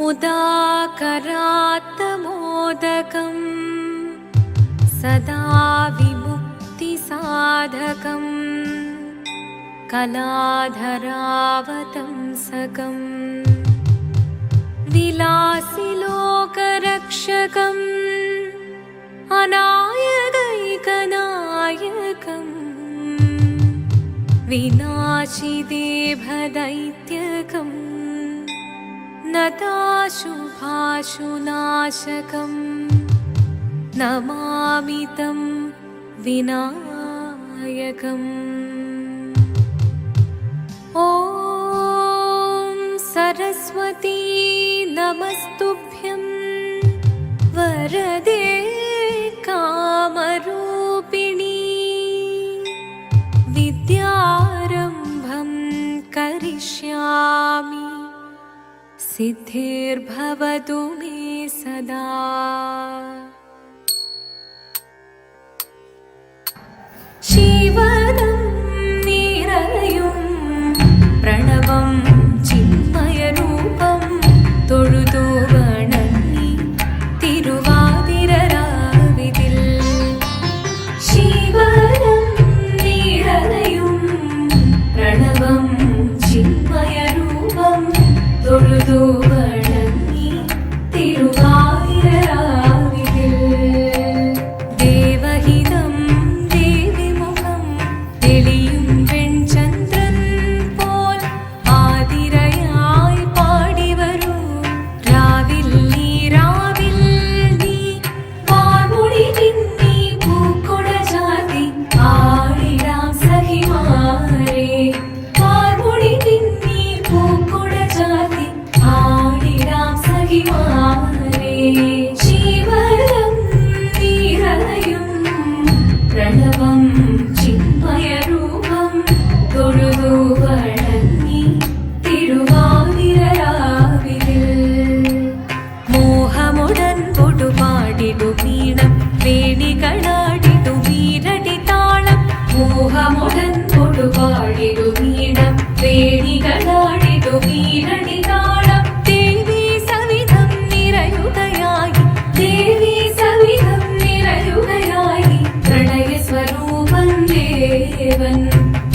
मुदाकरात्तमोदकं सदा विमुक्तिसाधकं कलाधरावतंसकं विलासिलोकरक्षकम् अनायकैकनायकम् विनाशिदेभदैत्यकम् नताशुभाशुनाशकं नमामि तं विनायकम्। ॐ सरस्वती नमस्तुभ्यं वरदे कामरूपिणी विद्यारम्भं करिष्यामि सिद्धिर्भवतु मे सदा। शिवनं निरयुं प्रणवं चिन्मयरूपं തൊഴുതു വണങ്ങി തിരുവാതിരരാവിതിൽ ശിവനം നിറയും പ്രണവം ചിന്മയരൂപം തൊഴുതു വണങ്ങി തിരുവാതിരരാവിതിൽ ദേവഹിതം ദേവിമുഖം തെളിയും വെൺചന്ദ്രൻ പോൽ ആതിരയായി പാടി വരൂ രാവിൽ നീ വാർമുടി പിന്നി പൂക്കൊട ചാർത്തി ആടിടാം സഖിമാരെ വാർമുടി പിന്നി പൂക്കൊട ചാർത്തി ആടിടാം സഖിമാരെ ശിവനം നിറയും പ്രണവം ചിന്മയരൂപം തൊഴുതു വണങ്ങി തിരുവാതിരരാവിതിൽ മോഹമുടൻ പൊടുപാടിടുമീണം വേണികളാടിടുമീരടി താളം മോഹമുടൻ പൊടുപാടിടുമീണം വേണികളാടിടുമീരടി താളം ദേവി സവിധം നിറയുകയായി ദേവി സവിധം നിറയുകയായി പ്രണയസ്വരൂപൻ ദേവൻ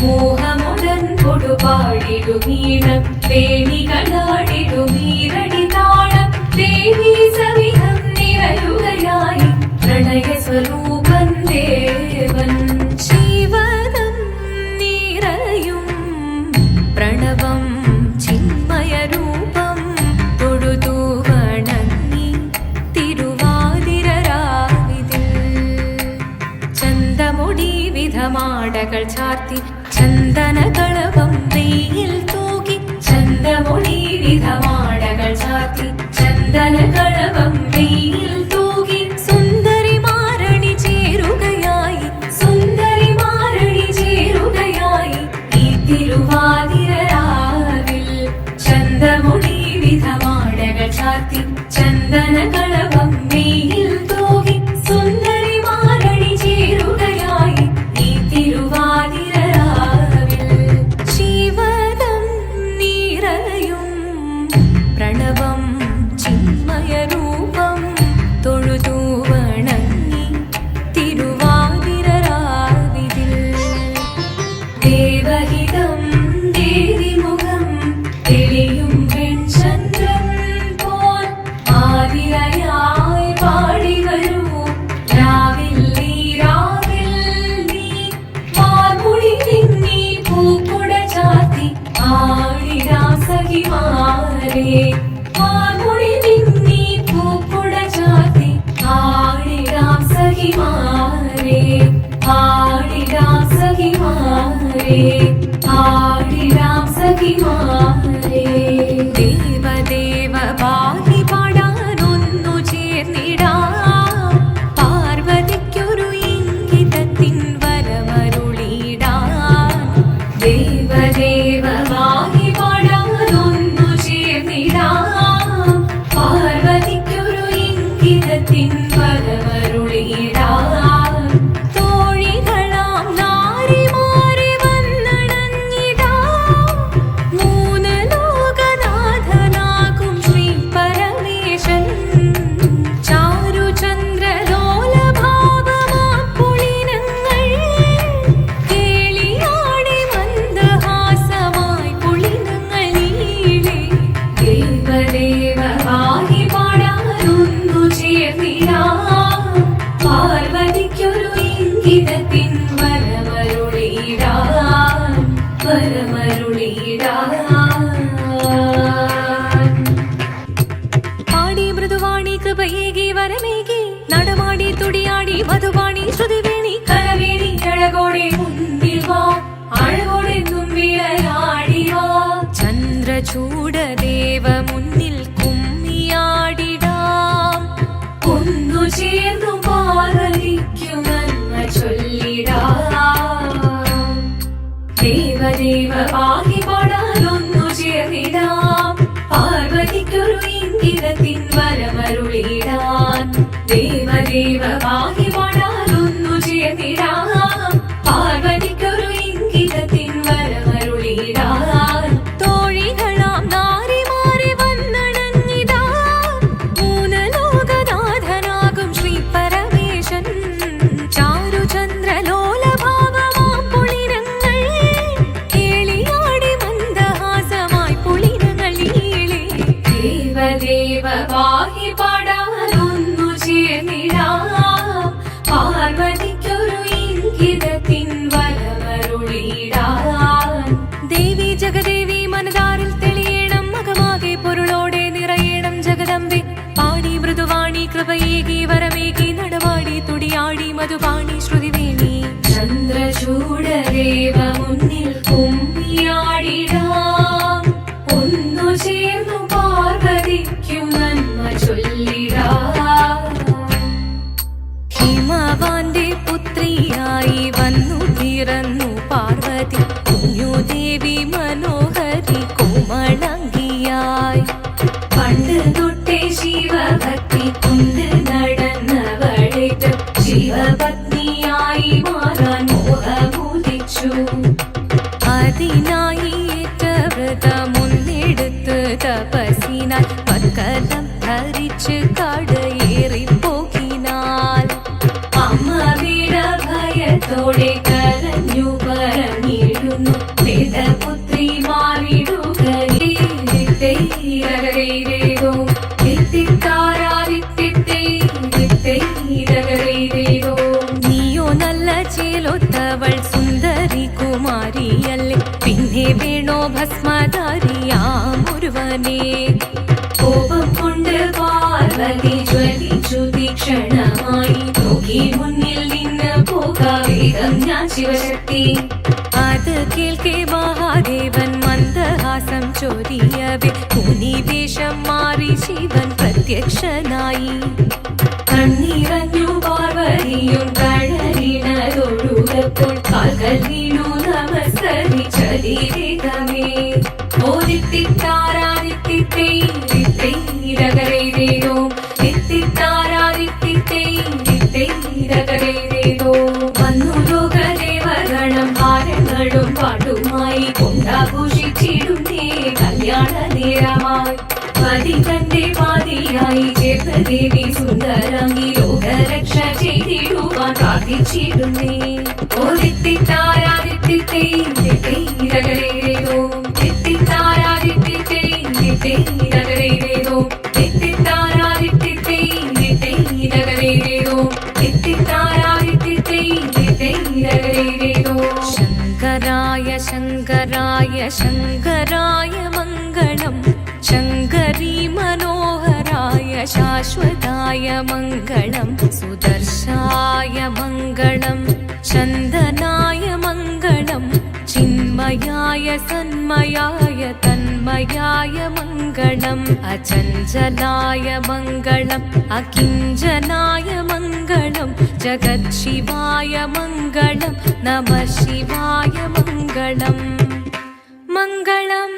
മോഹമുടൻ കൊടുപാടിടുമീണം വേണികളാടിടുമീരടി താളം ദേവി സവിധം നിറയുകയായി പ്രണയസ്വരൂപൻ ദേവൻ ശിവനം നിറയും പ്രണവം ചിന്മയരൂപം തൊഴുതു വണങ്ങി തിരുവാതിരരാവിതിൽ ചന്തമുടി വിധമാടകൾ ചാർത്തി ചന്ദനകളവം വെയിൽ തൂകി ചന്തമുടി വിധമാടകൾ ചാർത്തി ചന്ദനകളവം വെയിൽ തൂകി സുന്ദരി മാരണി ചേരുകയായി സുന്ദരി മാരണി ചേരുകയായി ഈ തിരുവാതിരരാവിൽ ചന്തമുടി വിധമാടകൾ ചാർത്തി ചന്ദനകളവം വെയിൽ തൂകി സുന്ദരി മാരണി ചേരുകയായി ഈ തിരുവാതിരരാവിൽ ശിവനം നിറയും പ്രണവം ചിന്മയരൂപം തൊഴുതു വണങ്ങി തിരുവാതിരരാവിതിൽ ദേവഹിതം ദേവിമുഖം തെളിയും വെൺചന്ദ്രൻ പോൽ ആതിരയായി പാടി വരൂ രാവിൽ നീ വാർമുടി പിന്നി പൂക്കൊട ചാർത്തി ആടിടാം സഖിമാരെ വാർമുടി പിന്നി പൂക്കൊട ചാർത്തി ആടിടാം സഖിമാരെ ആടിടാം സഖിമാരെ ആടിടാം സഖിമാരെ ദേവദേവ പാടി പാടാനൊന്നു ചേർന്നിടാം പാർവതിക്കൊരു ഇംഗിതത്തിൻ വരമരുളിടാൻ ദേവദേവ പാടി പാടാനൊന്നു ചേർന്നിടാം പാർവതിക്കൊരു ഇംഗിതത്തിൻ വരമരുളിടാൻ തോഴികളാം നാരിമാരെ വന്നണ ദേവദേവ പാഹി പാടാനൊന്നു ചേർന്നിടാം പാർവതിക്കൊരു ഇംഗിതത്തിൻ വരമരുളിടാൻ ദേവദേവ പാഹി പാടാനൊന്നു ചേർന്നിടാം പാർവതിക്കൊരു ഇംഗിതത്തിൻ വരമരുളിടാൻ തോഴികളാം നാരിമാരെ വന്നണഞ്ഞിതാ മൂന്ന് ലോകനാഥനാകും ശ്രീ പരമേശൻ ചാരുചന്ദ്രലോലഭാവമാം പുളിരങ്ങൾ കേളിയാടി മന്ദഹാസമായി പുളിരങ്ങൾ ഈളെ ദേവദേവ പാഹി പാടാനൊന്നു ചേർന്നിടാം പാർവതിക്കൊരു ഇംഗിതത്തിൻ വരമരുളിടാൻ ദേവി ജഗദേവി മനതാരിൽ തെളിയണം മകമാകെ പൊരുളോടെ നിറയണം ജഗദമ്പെ പാടി മൃദുവാണി കൃപയേകി വരമേകി നടവാടി തുടിയാടി മധുപാണി ശ്രുതിവേണി ചന്ദ്രചൂഡദേവ മുന്നിൽ കുമ്മിയാടിടാം ഒന്നു ചേർന്നു പാർവതിക്കു നന്മ ചൊല്ലിടാം ഹിമവാന്റെ പുത്രിയായി വന്നു പിറന്നു പാർവതി കുഞ്ഞുദേവി മനോഹരി കോമളങ്കിയായി പണ്ട് തൊട്ടേ ശിവഭക്തി കൊണ്ട് നടന്നവളേറ്റ് ശിവപത്നിയായി മാറാൻ മോഹമുദിച്ചു അതിനായി ഏറ്റ വ്രതമൊന്നെടുത്ത് തപസ്സിനാൽ പക്കലം ധരിച്ച് കടയേറിപ്പോകിനാൽ അമ്മ വീട ഭയത്തോടെ കരഞ്ഞു പറഞ്ഞിടുന്നു വേദപുത്രി മാറിടുകോ നീയോ നല്ല ചേലൊത്തവൾ സുന്ദരി കുമാരിയല്ലേ പിന്നെ വേണോ ഭസ്മധാരിയാമൊരുവനെ കോപം കൊണ്ട് പാർവതി ജ്വലിച്ചു തീക്ഷണമായി നോക്കി മുന്നിൽ നിന്ന് പോകാവേഗം ഞാൻ ശിവശക്തി അത് കേൾക്കെ മഹാദേവൻ മന്ദഹാസം ചൊരിയവേ മുനിവേഷം മാറി ശിവൻ പ്രത്യക്ഷനായി കണ്ണീറഞ്ഞു പാർവതിയും കഴലിനതൊഴുകപ്പോൾ കാൽകൾ വീണു നമസ്കരിച്ചതിവേഗമേ വന്നു ലോകദേവഗണം ഭാരങ്ങളും പാട്ടുമായി കൊണ്ടാഘോഷിച്ചിടുന്നേ കല്യാണ നേരമായി പതി തന്റെ പാതിയായി ചേർന്ന ദേവി സുന്ദരാംഗി ലോകരക്ഷ ചെയ്തിടുവാൻ പ്രാർത്ഥിച്ചിടുന്നേ ശങ്കരായ ശങ്കരായ ശങ്കരായ മംഗളം ശങ്കരീ മനോഹരായ ശാശ്വതായ മംഗളം സുദർശായ മംഗളം ചന്ദനായ മംഗളം ചിന്മയായ സന്മയായ തന്മയായ മംഗളം അചഞ്ചലായ മംഗളം അകിഞ്ചനായ മംഗളം ജഗത്ശിവായ മംഗളം നമഃ ശിവായ മംഗളം മംഗളം